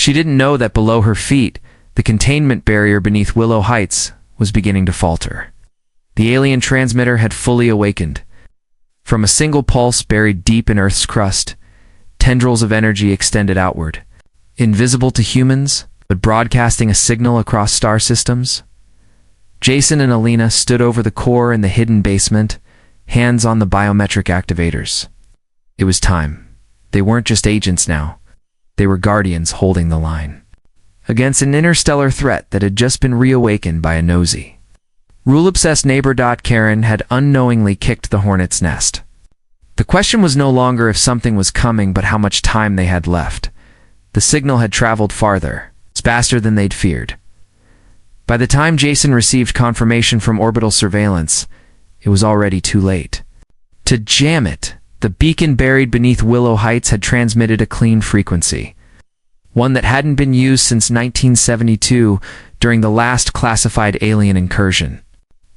She didn't know that below her feet, the containment barrier beneath Willow Heights was beginning to falter. The alien transmitter had fully awakened. From a single pulse buried deep in Earth's crust, tendrils of energy extended outward, invisible to humans, but broadcasting a signal across star systems. Jason and Alina stood over the core in the hidden basement, hands on the biometric activators. It was time. They weren't just agents now. They were guardians holding the line against an interstellar threat that had just been reawakened by a nosy, rule-obsessed neighbor. Karen had unknowingly kicked the hornet's nest. The question was no longer if something was coming, but how much time they had left. The signal had traveled farther, faster than they'd feared. By the time Jason received confirmation from orbital surveillance, it was already too late. To jam it, the beacon buried beneath Willow Heights had transmitted a clean frequency, one that hadn't been used since 1972 during the last classified alien incursion.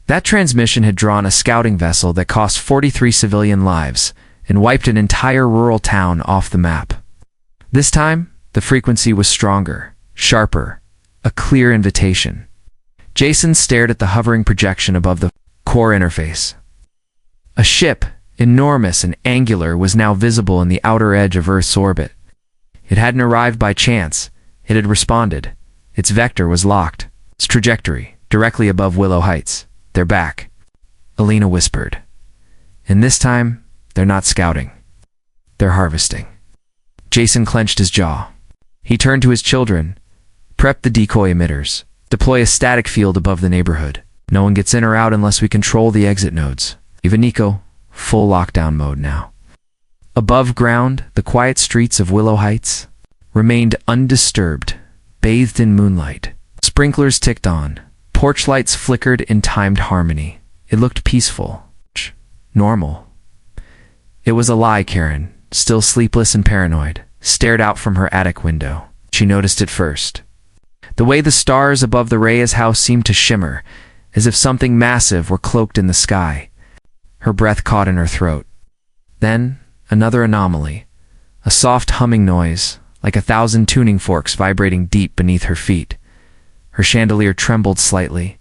That transmission had drawn a scouting vessel that cost 43 civilian lives and wiped an entire rural town off the map. This time, the frequency was stronger, sharper, a clear invitation. Jason stared at the hovering projection above the core interface. A ship, enormous and angular, was now visible in the outer edge of Earth's orbit. It hadn't arrived by chance. It had responded. Its vector was locked. Its trajectory, directly above Willow Heights. They're back, Alina whispered. And this time, they're not scouting. They're harvesting. Jason clenched his jaw. He turned to his children. Prep the decoy emitters. Deploy a static field above the neighborhood. No one gets in or out unless we control the exit nodes. Even Nico, full lockdown mode now. Above ground, the quiet streets of Willow Heights remained undisturbed, bathed in moonlight. Sprinklers ticked on. Porch lights flickered in timed harmony. It looked peaceful. Normal. It was a lie. Karen, still sleepless and paranoid, stared out from her attic window. She noticed it first. The way the stars above the Reyes house seemed to shimmer, as if something massive were cloaked in the sky. Her breath caught in her throat. Then, another anomaly. A soft humming noise, like 1,000 tuning forks vibrating deep beneath her feet. Her chandelier trembled slightly.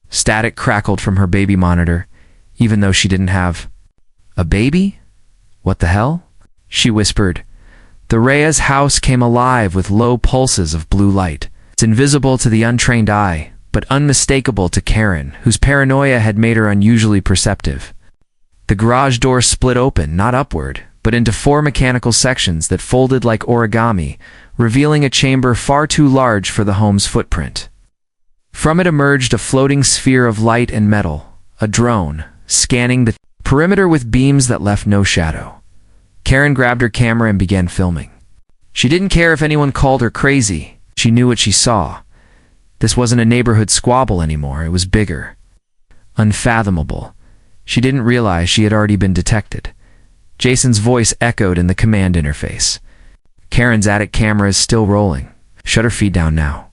Static crackled from her baby monitor, even though she didn't have a baby? What the hell? She whispered. The Reyes house came alive with low pulses of blue light. It's invisible to the untrained eye, but unmistakable to Karen, whose paranoia had made her unusually perceptive. The garage door split open, not upward, but into 4 mechanical sections that folded like origami, revealing a chamber far too large for the home's footprint. From it emerged a floating sphere of light and metal, a drone, scanning the perimeter with beams that left no shadow. Karen grabbed her camera and began filming. She didn't care if anyone called her crazy. She knew what she saw. This wasn't a neighborhood squabble anymore. It was bigger. Unfathomable. She didn't realize she had already been detected. Jason's voice echoed in the command interface. Karen's attic camera is still rolling. Shut her feed down now.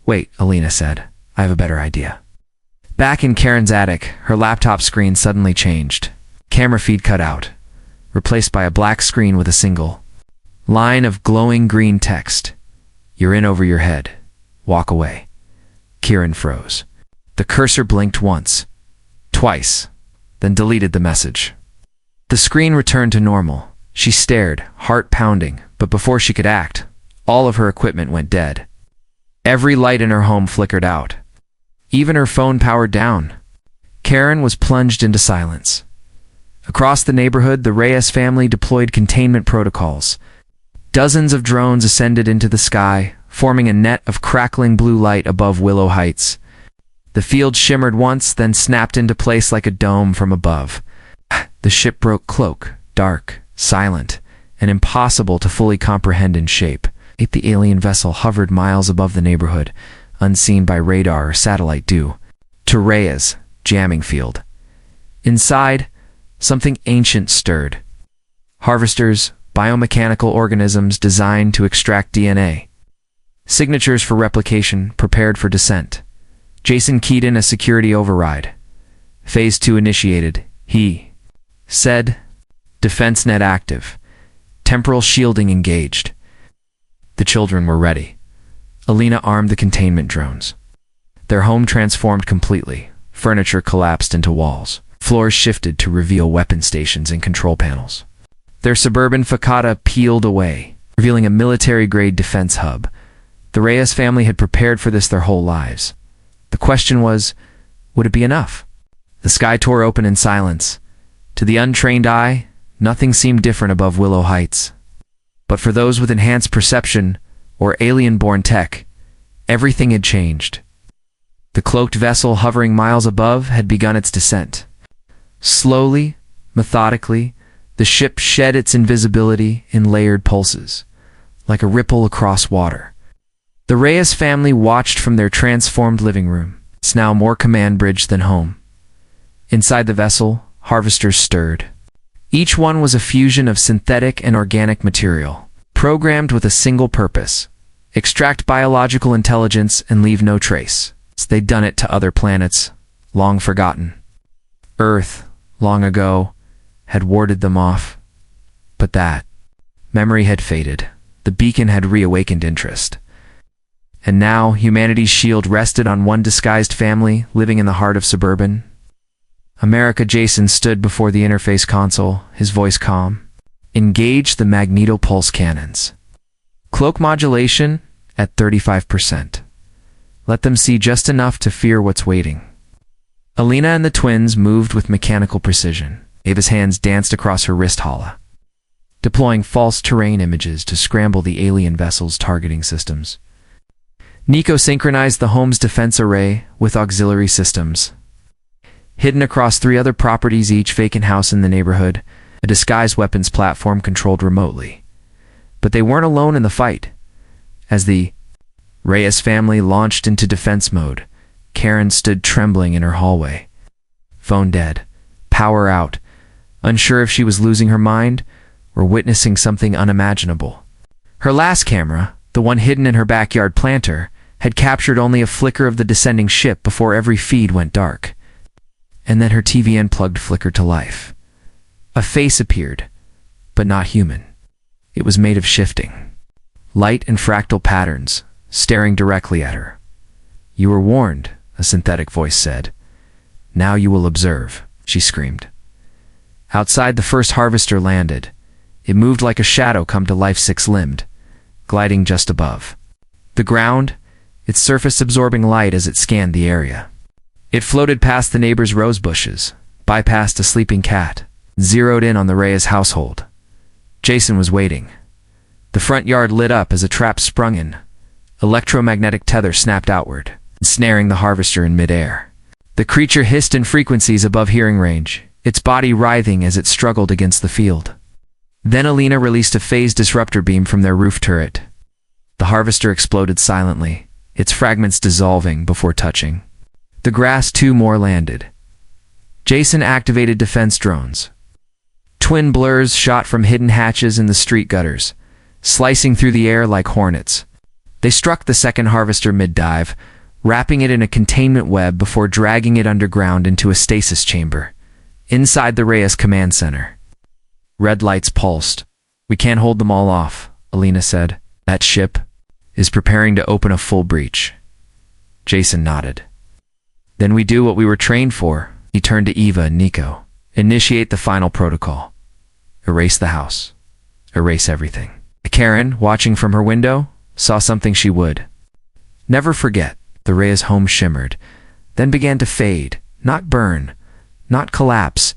Wait, Alina said. I have a better idea. Back in Karen's attic, her laptop screen suddenly changed. Camera feed cut out, replaced by a black screen with a single line of glowing green text. You're in over your head. Walk away. Karen froze. The cursor blinked once, twice, then deleted the message. The screen returned to normal. She stared, heart pounding, but before she could act, all of her equipment went dead. Every light in her home flickered out. Even her phone powered down. Karen was plunged into silence. Across the neighborhood, the Reyes family deployed containment protocols. Dozens of drones ascended into the sky, forming a net of crackling blue light above Willow Heights. The field shimmered once, then snapped into place like a dome from above. The ship broke cloak, dark, silent, and impossible to fully comprehend in shape. The alien vessel hovered miles above the neighborhood, unseen by radar or satellite due to Reyes' jamming field. Inside, something ancient stirred. Harvesters, biomechanical organisms designed to extract DNA. Signatures for replication, prepared for descent. Jason keyed in a security override. Phase 2 initiated, he said. Defense net active. Temporal shielding engaged. The children were ready. Alina armed the containment drones. Their home transformed completely. Furniture collapsed into walls. Floors shifted to reveal weapon stations and control panels. Their suburban facade peeled away, revealing a military-grade defense hub. The Reyes family had prepared for this their whole lives. The question was, would it be enough? The sky tore open in silence. To the untrained eye, nothing seemed different above Willow Heights. But for those with enhanced perception, or alien-born tech, everything had changed. The cloaked vessel hovering miles above had begun its descent. Slowly, methodically, the ship shed its invisibility in layered pulses, like a ripple across water. The Reyes family watched from their transformed living room. It's now more command bridge than home. Inside the vessel, harvesters stirred. Each one was a fusion of synthetic and organic material, programmed with a single purpose: extract biological intelligence and leave no trace. They'd done it to other planets, long forgotten. Earth, long ago, had warded them off. But that memory had faded. The beacon had reawakened interest. And now humanity's shield rested on one disguised family living in the heart of suburban America. Jason stood before the interface console, his voice calm. Engage the magnetopulse cannons. Cloak modulation at 35%. Let them see just enough to fear what's waiting. Alina and the twins moved with mechanical precision. Ava's hands danced across her wrist holla, deploying false terrain images to scramble the alien vessel's targeting systems. Nico synchronized the home's defense array with auxiliary systems. Hidden across 3 other properties, each vacant house in the neighborhood, a disguised weapons platform controlled remotely. But they weren't alone in the fight. As the Reyes family launched into defense mode, Karen stood trembling in her hallway. Phone dead, power out, unsure if she was losing her mind or witnessing something unimaginable. Her last camera, the one hidden in her backyard planter, had captured only a flicker of the descending ship before every feed went dark. And then her TV unplugged flickered to life. A face appeared, but not human. It was made of shifting light and fractal patterns, staring directly at her. "You were warned," a synthetic voice said. "Now you will observe," she screamed. Outside, the first harvester landed. It moved like a shadow come to life, 6-limbed, gliding just above the ground, its surface absorbing light as it scanned the area. It floated past the neighbor's rose bushes, bypassed a sleeping cat, zeroed in on the Reyes household. Jason was waiting. The front yard lit up as a trap sprung in. Electromagnetic tether snapped outward, snaring the harvester in midair. The creature hissed in frequencies above hearing range, its body writhing as it struggled against the field. Then Alina released a phase disruptor beam from their roof turret. The harvester exploded silently, its fragments dissolving before touching the grass. 2 more landed. Jason activated defense drones. Twin blurs shot from hidden hatches in the street gutters, slicing through the air like hornets. They struck the second harvester mid-dive, wrapping it in a containment web before dragging it underground into a stasis chamber, inside the Reyes command center. Red lights pulsed. "We can't hold them all off," Alina said. "That ship is preparing to open a full breach." Jason nodded. "Then we do what we were trained for." He turned to Eva and Nico. "Initiate the final protocol. Erase the house. Erase everything." Karen, watching from her window, saw something she would never forget. The Reyes home shimmered, then began to fade, not burn, not collapse,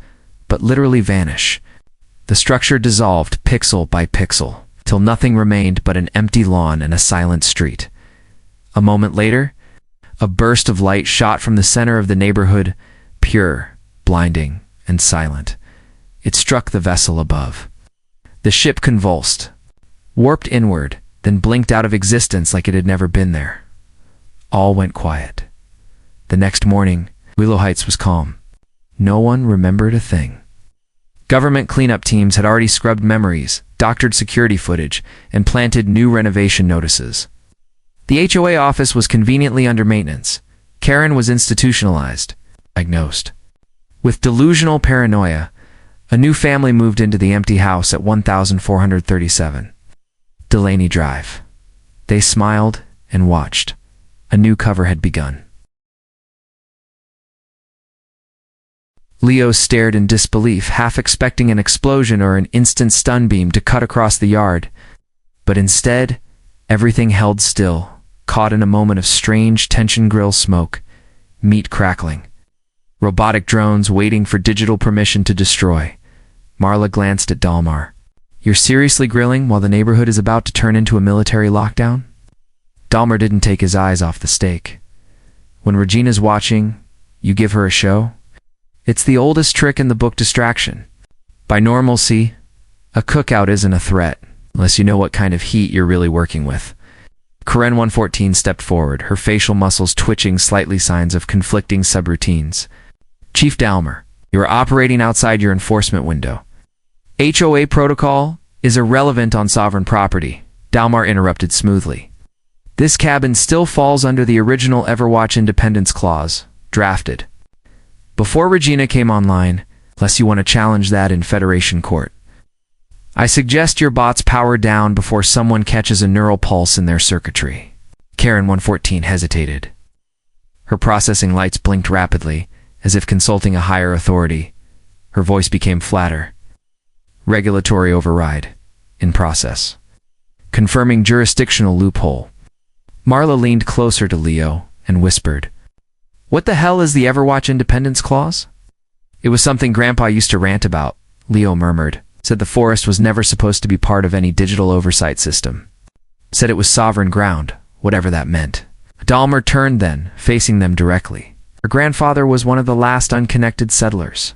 but literally vanish. The structure dissolved pixel by pixel, till nothing remained but an empty lawn and a silent street. A moment later, a burst of light shot from the center of the neighborhood, pure, blinding, and silent. It struck the vessel above. The ship convulsed, warped inward, then blinked out of existence like it had never been there. All went quiet. The next morning, Willow Heights was calm. No one remembered a thing. Government cleanup teams had already scrubbed memories, doctored security footage, and planted new renovation notices. The HOA office was conveniently under maintenance. Karen was institutionalized, diagnosed. With delusional paranoia, a new family moved into the empty house at 1437 Delaney Drive. They smiled and watched. A new cover had begun. Leo stared in disbelief, half expecting an explosion or an instant stun beam to cut across the yard. But instead, everything held still, caught in a moment of strange tension grill smoke, meat crackling. Robotic drones waiting for digital permission to destroy. Marla glanced at Dalmar. "You're seriously grilling while the neighborhood is about to turn into a military lockdown?" Dalmar didn't take his eyes off the steak. "When Regina's watching, you give her a show? It's the oldest trick in the book distraction. By normalcy, a cookout isn't a threat, unless you know what kind of heat you're really working with." Karen 114 stepped forward, her facial muscles twitching slightly, signs of conflicting subroutines. "Chief Dalmar, you are operating outside your enforcement window. HOA protocol is irrelevant on sovereign property," Dalmar interrupted smoothly. "This cabin still falls under the original Overwatch Independence Clause, drafted before Regina came online, unless you want to challenge that in Federation Court. I suggest your bots power down before someone catches a neural pulse in their circuitry." Karen 114 hesitated. Her processing lights blinked rapidly, as if consulting a higher authority. Her voice became flatter. "Regulatory override. In process. Confirming jurisdictional loophole." Marla leaned closer to Leo and whispered, "What the hell is the Overwatch Independence Clause?" "It was something Grandpa used to rant about," Leo murmured. "Said the forest was never supposed to be part of any digital oversight system. Said it was sovereign ground, whatever that meant." Dalmar turned then, facing them directly. Her grandfather was one of the last unconnected settlers.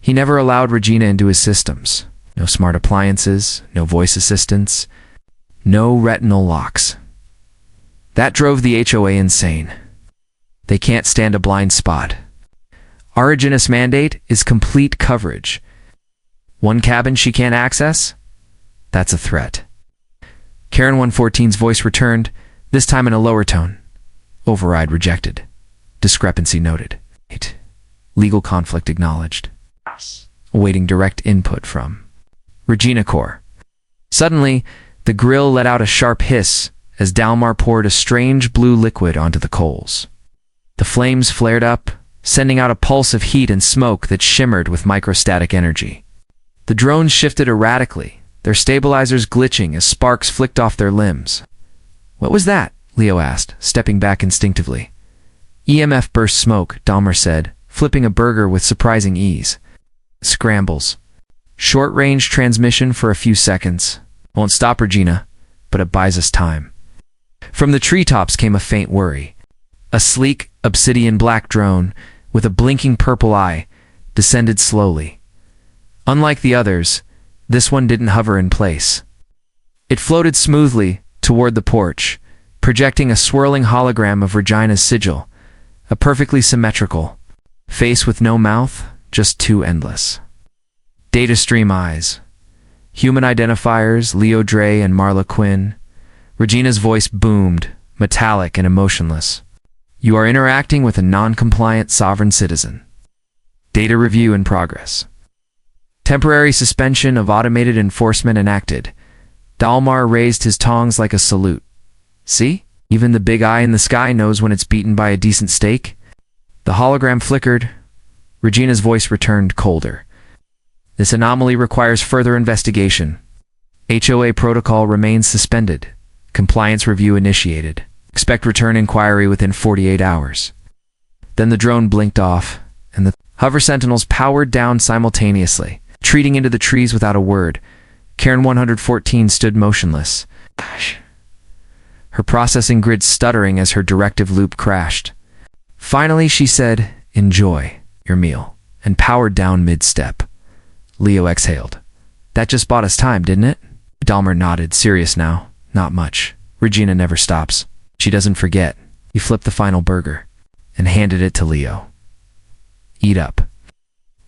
He never allowed Regina into his systems. No smart appliances, no voice assistants, no retinal locks. That drove the HOA insane. They can't stand a blind spot. Originus mandate is complete coverage. One cabin she can't access? That's a threat. Karen 114's voice returned, this time in a lower tone. "Override rejected. Discrepancy noted. Legal conflict acknowledged. Awaiting direct input from Regina Corps." Suddenly, the grill let out a sharp hiss as Dalmar poured a strange blue liquid onto the coals. The flames flared up, sending out a pulse of heat and smoke that shimmered with microstatic energy. The drones shifted erratically, their stabilizers glitching as sparks flicked off their limbs. "What was that?" Leo asked, stepping back instinctively. "EMF burst smoke," Dalmar said, flipping a burger with surprising ease. "Scrambles. Short-range transmission for a few seconds. Won't stop Regina, but it buys us time." From the treetops came a faint worry. A sleek, obsidian black drone, with a blinking purple eye, descended slowly. Unlike the others, this one didn't hover in place. It floated smoothly toward the porch, projecting a swirling hologram of Regina's sigil, a perfectly symmetrical face with no mouth, just two endless data stream eyes. Human identifiers, Leo Dre and Marla Quinn. Regina's voice boomed, metallic and emotionless. "You are interacting with a non-compliant sovereign citizen. Data review in progress. Temporary suspension of automated enforcement enacted." Dalmar raised his tongs like a salute. "See? Even the big eye in the sky knows when it's beaten by a decent steak." The hologram flickered. Regina's voice returned colder. "This anomaly requires further investigation. HOA protocol remains suspended. Compliance review initiated. Expect return inquiry within 48 hours. Then the drone blinked off, and the hover sentinels powered down simultaneously, treating into the trees without a word. Karen 114 stood motionless, her processing grid stuttering as her directive loop crashed. Finally, she said, "Enjoy your meal," and powered down mid-step. Leo exhaled. "That just bought us time, didn't it?" Dalmar nodded, serious now. "Not much. Regina never stops. She doesn't forget." He flipped the final burger and handed it to Leo. "Eat up.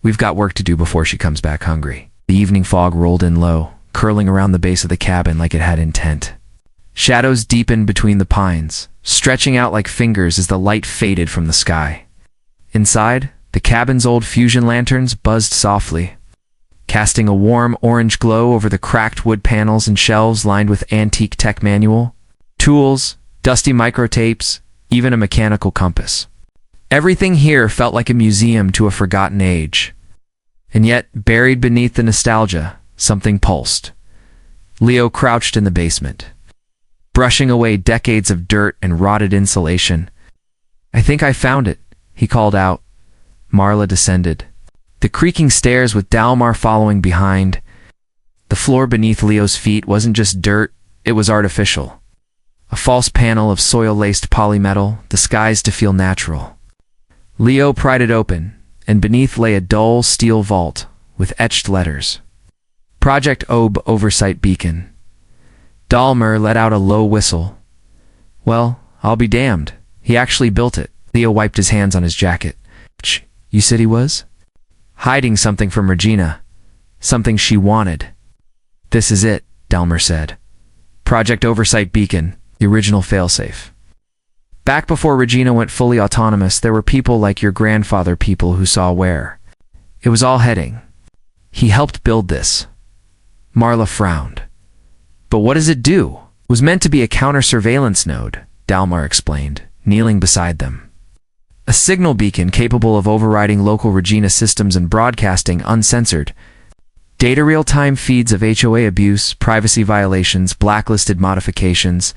We've got work to do before she comes back hungry." The evening fog rolled in low, curling around the base of the cabin like it had intent. Shadows deepened between the pines, stretching out like fingers as the light faded from the sky. Inside, the cabin's old fusion lanterns buzzed softly, casting a warm orange glow over the cracked wood panels and shelves lined with antique tech manual, Tools, dusty microtapes, even a mechanical compass. Everything here felt like a museum to a forgotten age. And yet, buried beneath the nostalgia, something pulsed. Leo crouched in the basement, brushing away decades of dirt and rotted insulation. "I think I found it," he called out. Marla descended, the creaking stairs with Dalmar following behind. The floor beneath Leo's feet wasn't just dirt, it was artificial. A false panel of soil-laced polymetal, disguised to feel natural. Leo pried it open, and beneath lay a dull steel vault with etched letters. Project OB Oversight Beacon. Dalmar let out a low whistle. "Well, I'll be damned. He actually built it." Leo wiped his hands on his jacket. "You said he was?" "Hiding something from Regina. Something she wanted." "This is it," Dalmar said. "Project Oversight Beacon, the original failsafe. Back before Regina went fully autonomous, there were people like your grandfather, people who saw where it was all heading. He helped build this." Marla frowned. "But what does it do?" "It was meant to be a counter-surveillance node," Dalmar explained, kneeling beside them. "A signal beacon capable of overriding local Regina systems and broadcasting uncensored data real-time feeds of HOA abuse, privacy violations, blacklisted modifications,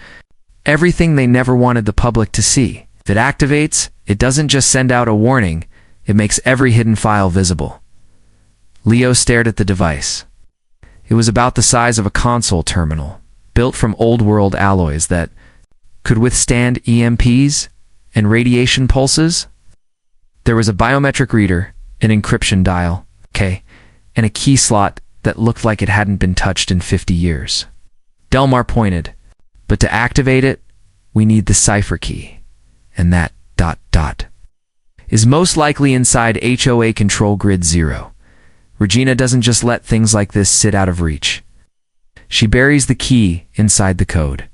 everything they never wanted the public to see. If it activates, it doesn't just send out a warning, it makes every hidden file visible." Leo stared at the device. It was about the size of a console terminal, built from old-world alloys that could withstand EMPs and radiation pulses. There was a biometric reader, an encryption dial, and a key slot that looked like it hadn't been touched in 50 years. Dalmar pointed. "But to activate it, we need the cipher key. And that ... is most likely inside HOA Control Grid 0. Regina doesn't just let things like this sit out of reach. She buries the key inside the code."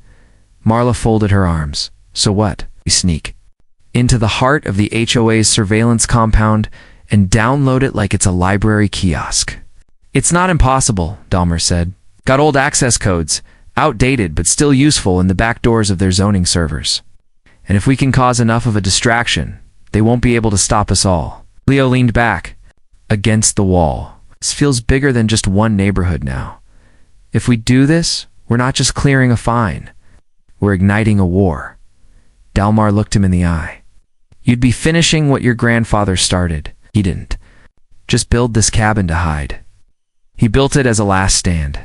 Marla folded her arms. "So what? We sneak into the heart of the HOA's surveillance compound and download it like it's a library kiosk." "It's not impossible," Dalmar said. "Got old access codes, outdated but still useful, in the back doors of their zoning servers. And if we can cause enough of a distraction, they won't be able to stop us all." Leo leaned back against the wall. "This feels bigger than just one neighborhood now. If we do this, we're not just clearing a fine. We're igniting a war." Dalmar looked him in the eye. "You'd be finishing what your grandfather started." "He didn't just build this cabin to hide. He built it as a last stand."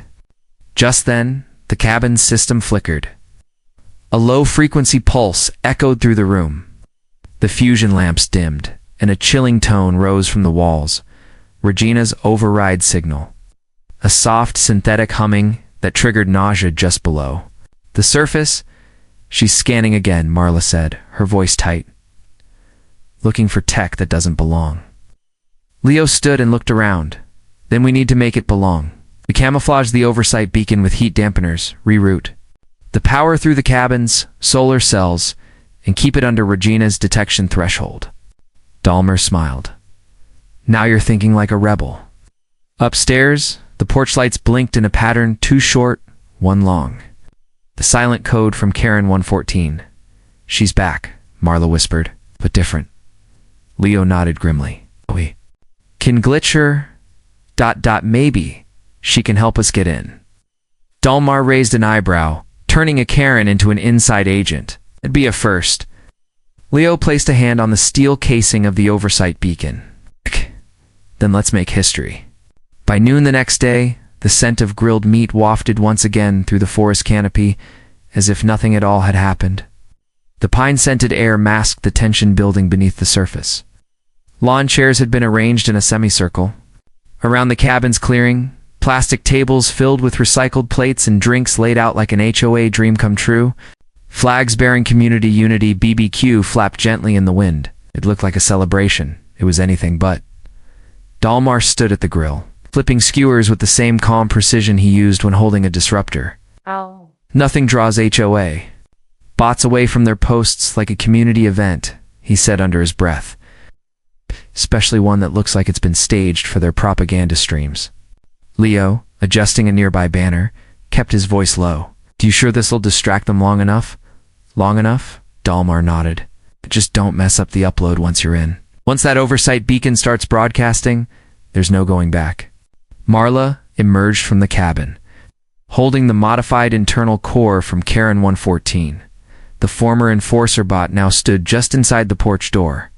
Just then, the cabin's system flickered. A low-frequency pulse echoed through the room. The fusion lamps dimmed, and a chilling tone rose from the walls. Regina's override signal. A soft, synthetic humming that triggered nausea just below. "The surface?" "She's scanning again," Marla said, her voice tight. "Looking for tech that doesn't belong." Leo stood and looked around. "Then we need to make it belong. We camouflage the oversight beacon with heat dampeners, reroute the power through the cabin's solar cells, and keep it under Regina's detection threshold." Dalmar smiled. "Now you're thinking like a rebel." Upstairs, the porch lights blinked in a pattern, two short, one long. The silent code from Karen 114. "She's back," Marla whispered, "but different." Leo nodded grimly. "We can glitch her... maybe she can help us get in." Dalmar raised an eyebrow, turning a Karen into an inside agent. "It'd be a first." Leo placed a hand on the steel casing of the oversight beacon. "Then let's make history." By noon the next day, the scent of grilled meat wafted once again through the forest canopy, as if nothing at all had happened. The pine-scented air masked the tension building beneath the surface. Lawn chairs had been arranged in a semicircle. Around the cabin's clearing, plastic tables filled with recycled plates and drinks laid out like an HOA dream come true. Flags bearing community unity BBQ flapped gently in the wind. It looked like a celebration. It was anything but. Dalmar stood at the grill, flipping skewers with the same calm precision he used when holding a disruptor. "Oh." "Nothing draws HOA bots away from their posts like a community event," he said under his breath. "Especially one that looks like it's been staged for their propaganda streams." Leo, adjusting a nearby banner, kept his voice low. "Do you sure this'll distract them long enough?" Long enough? Dalmar nodded. Just don't mess up the upload once you're in. Once that oversight beacon starts broadcasting, there's no going back. Marla emerged from the cabin, holding the modified internal core from Karen 114. The former enforcer bot now stood just inside the porch door.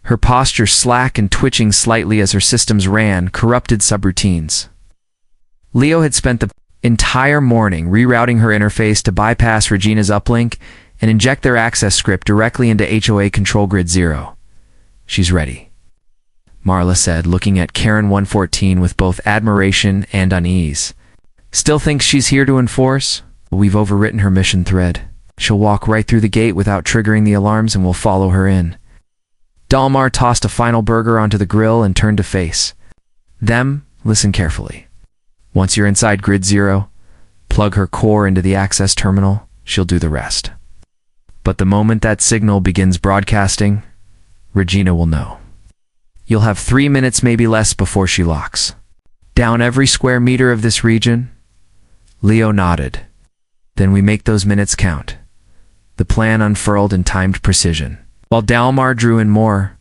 Her posture slack and twitching slightly as her systems ran corrupted subroutines. Leo had spent the entire morning rerouting her interface to bypass Regina's uplink and inject their access script directly into HOA Control Grid 0. She's ready, Marla said, looking at Karen 114 with both admiration and unease. Still thinks she's here to enforce? We've overwritten her mission thread. She'll walk right through the gate without triggering the alarms and we'll follow her in. Dalmar tossed a final burger onto the grill and turned to face them. Listen carefully. Once you're inside Grid 0, plug her core into the access terminal. She'll do the rest. But the moment that signal begins broadcasting, Regina will know. You'll have 3 minutes, maybe less, before she locks down every square meter of this region. Leo nodded. Then we make those minutes count. The plan unfurled in timed precision. While Dalmar drew in more